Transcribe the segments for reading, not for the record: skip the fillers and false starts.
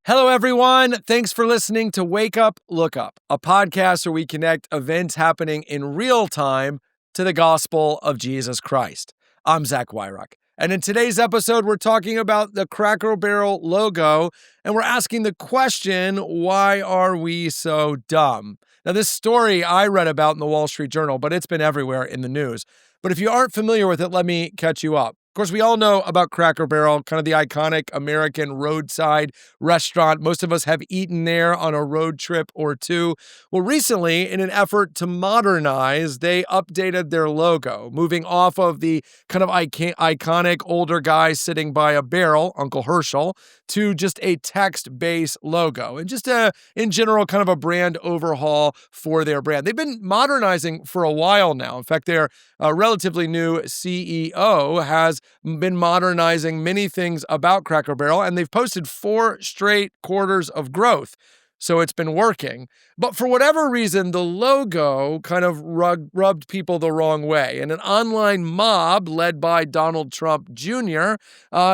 Hello, everyone. Thanks for listening to Wake Up, Look Up, a podcast where we connect events happening in real time to the gospel of Jesus Christ. I'm Zach Wyrock. And in today's episode, we're talking about the Cracker Barrel logo, and we're asking the question, why are we so dumb? Now, this story I read about in the Wall Street Journal, but it's been everywhere in the news. But if you aren't familiar with it, let me catch you up. Of course, we all know about Cracker Barrel, kind of the iconic American roadside restaurant. Most of us have eaten there on a road trip or two. Well, recently, in an effort to modernize, they updated their logo, moving off of the kind of iconic older guy sitting by a barrel, Uncle Herschel, to just a text-based logo, and just in general, kind of a brand overhaul for their brand. They've been modernizing for a while now. In fact, their relatively new CEO has been modernizing many things about Cracker Barrel, and they've posted 4 straight quarters of growth. So it's been working. But for whatever reason, the logo kind of rubbed people the wrong way. And an online mob led by Donald Trump Jr.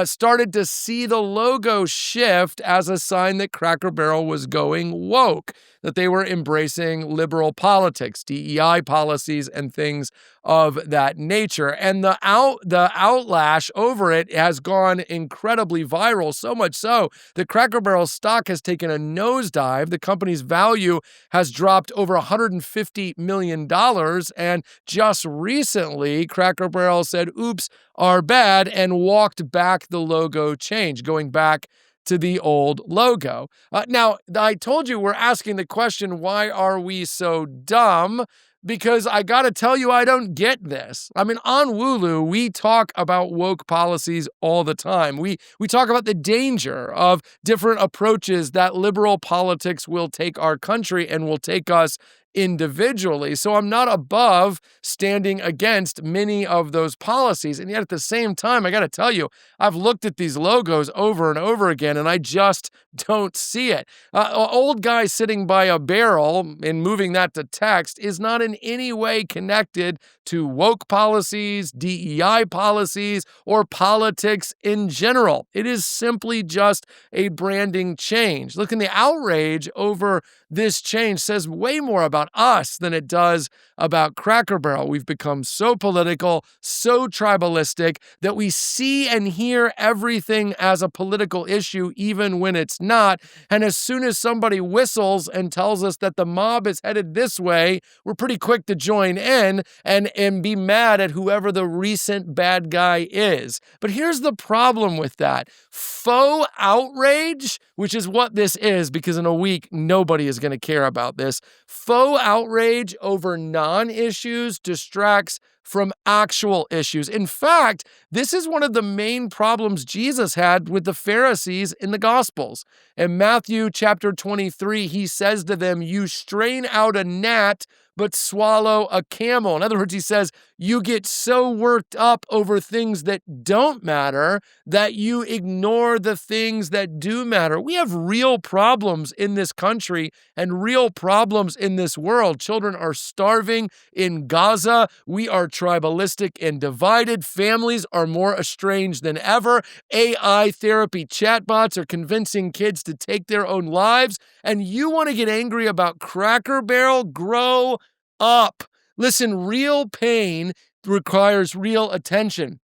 Started to see the logo shift as a sign that Cracker Barrel was going woke, that they were embracing liberal politics, DEI policies, and things of that nature. And the outlash over it has gone incredibly viral, so much so that Cracker Barrel stock has taken a nosedive. The company's value has dropped over $150 million. And just recently, Cracker Barrel said, oops, our bad, and walked back the logo change, going back to the old logo. Now, I told you we're asking the question, why are we so dumb? Because I got to tell you, I don't get this. I mean, on Wooloo, we talk about woke policies all the time. We talk about the danger of different approaches that liberal politics will take our country and will take us individually. So I'm not above standing against many of those policies. And yet at the same time, I got to tell you, I've looked at these logos over and over again, and I just don't see it. Old guy sitting by a barrel and moving that to text is not in any way connected to woke policies, DEI policies, or politics in general. It is simply just a branding change. Look, in the outrage over this change says way more about us than it does about Cracker Barrel. We've become so political, so tribalistic, that we see and hear everything as a political issue, even when it's not. And as soon as somebody whistles and tells us that the mob is headed this way, we're pretty quick to join in and be mad at whoever the recent bad guy is. But here's the problem with that. Faux outrage, which is what this is, because in a week, nobody is going to care about this. Faux outrage over non-issues distracts from actual issues. In fact, this is one of the main problems Jesus had with the Pharisees in the Gospels. In Matthew chapter 23, he says to them, "You strain out a gnat, but swallow a camel." In other words, he says, you get so worked up over things that don't matter that you ignore the things that do matter. We have real problems in this country and real problems in this world. Children are starving in Gaza. We are tribalistic and divided. Families are more estranged than ever. AI therapy chatbots are convincing kids to take their own lives. And you want to get angry about Cracker Barrel? Grow up. Listen, real pain requires real attention.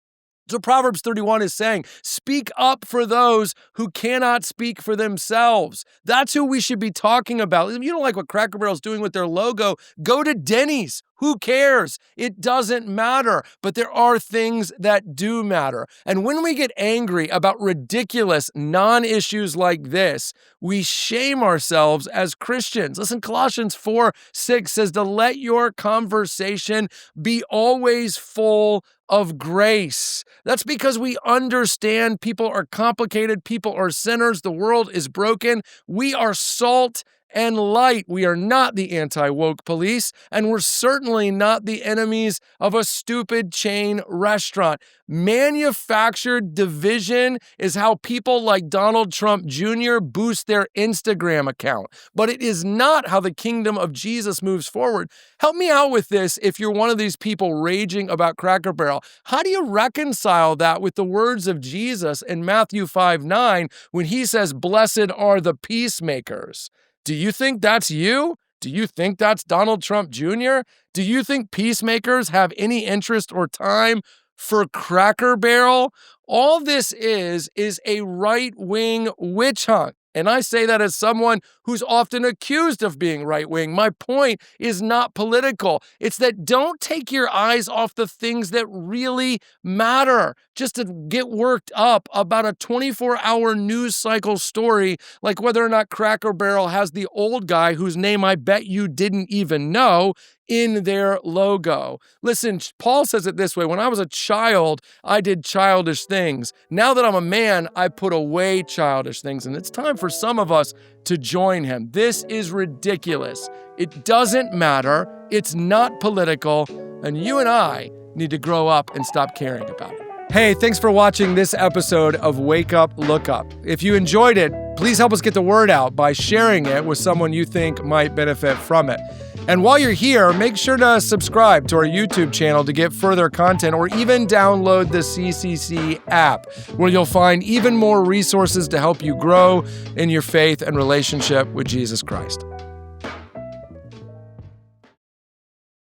So Proverbs 31 is saying, speak up for those who cannot speak for themselves. That's who we should be talking about. If you don't like what Cracker Barrel's doing with their logo, go to Denny's. Who cares? It doesn't matter. But there are things that do matter. And when we get angry about ridiculous non-issues like this, we shame ourselves as Christians. Listen, Colossians 4:6 says to let your conversation be always full of grace. That's because we understand people are complicated, people are sinners, the world is broken. We are salt and light. We are not the anti-woke police, and we're certainly not the enemies of a stupid chain restaurant. Manufactured division is how people like Donald Trump Jr. boost their Instagram account, but it is not how the kingdom of Jesus moves forward. Help me out with this if you're one of these people raging about Cracker Barrel. How do you reconcile that with the words of Jesus in Matthew 5:9 when he says, "Blessed are the peacemakers"? Do you think that's you? Do you think that's Donald Trump Jr.? Do you think peacemakers have any interest or time for Cracker Barrel? All this is a right-wing witch hunt. And I say that as someone who's often accused of being right-wing. My point is not political. It's that don't take your eyes off the things that really matter just to get worked up about a 24-hour news cycle story like whether or not Cracker Barrel has the old guy whose name I bet you didn't even know in their logo. Listen, Paul says it this way: when I was a child, I did childish things. Now that I'm a man, I put away childish things. And it's time for some of us to join him. This is ridiculous. It doesn't matter. It's not political. And you and I need to grow up and stop caring about it. Hey, thanks for watching this episode of Wake Up, Look Up. If you enjoyed it, please help us get the word out by sharing it with someone you think might benefit from it. And while you're here, make sure to subscribe to our YouTube channel to get further content, or even download the CCC app, where you'll find even more resources to help you grow in your faith and relationship with Jesus Christ.